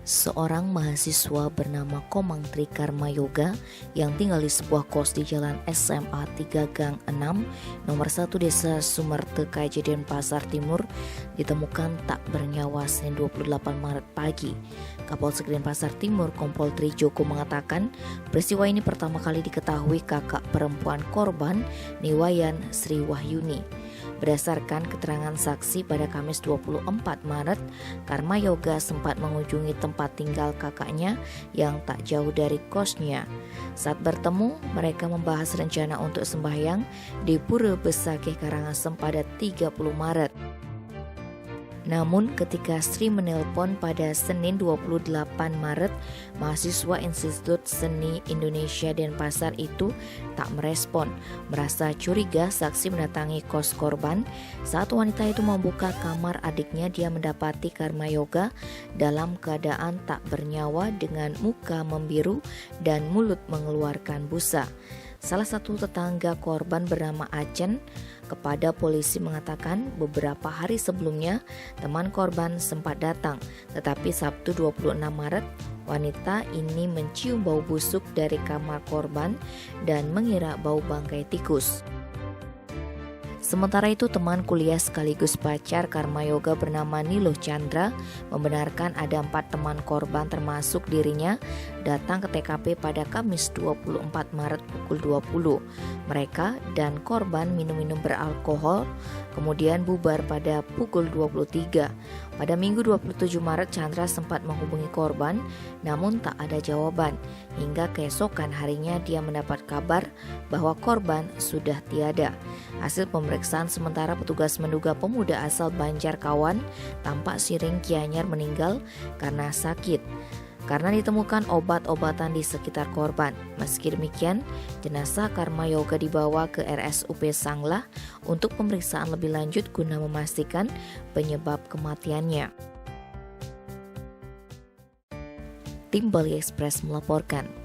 Seorang mahasiswa bernama Komang Tri Karma Yoga yang tinggal di sebuah kos di Jalan SMA 3 Gang 6 nomor 1 Desa Sumerte Kajadian Pasar Timur ditemukan tak bernyawa Senin 28 Maret pagi. Kapolsek Denpasar Timur Kompol Tri Joko mengatakan peristiwa ini pertama kali diketahui kakak perempuan korban Niwayan Sri Wahyuni. Berdasarkan keterangan saksi pada Kamis 24 Maret, Karma Yoga sempat mengunjungi tempat tinggal kakaknya yang tak jauh dari kosnya. Saat bertemu, mereka membahas rencana untuk sembahyang di Pura Besakeh Karangasem pada 30 Maret. Namun ketika Sri menelpon pada Senin 28 Maret, mahasiswa Institut Seni Indonesia Denpasar itu tak merespon. Merasa curiga, saksi mendatangi kos korban. Saat wanita itu membuka kamar adiknya, dia mendapati Karma Yoga dalam keadaan tak bernyawa dengan muka membiru dan mulut mengeluarkan busa. Salah satu tetangga korban bernama Acen kepada polisi mengatakan beberapa hari sebelumnya teman korban sempat datang, tetapi Sabtu 26 Maret wanita ini mencium bau busuk dari kamar korban dan mengira bau bangkai tikus. Sementara itu, teman kuliah sekaligus pacar Karma Yoga bernama Niluh Chandra membenarkan ada 4 teman korban termasuk dirinya datang ke TKP pada Kamis 24 Maret pukul 20. Mereka dan korban minum-minum beralkohol, kemudian bubar pada pukul 23. Pada Minggu 27 Maret, Chandra sempat menghubungi korban, namun tak ada jawaban. Hingga keesokan harinya dia mendapat kabar bahwa korban sudah tiada. Hasil pemeriksaan sementara petugas menduga pemuda asal Banjarkawan tampak Siring Gianyar meninggal karena sakit, karena ditemukan obat-obatan di sekitar korban. Meski demikian, jenazah Karma Yoga dibawa ke RSUP Sanglah untuk pemeriksaan lebih lanjut guna memastikan penyebab kematiannya. Tim Bali Express melaporkan.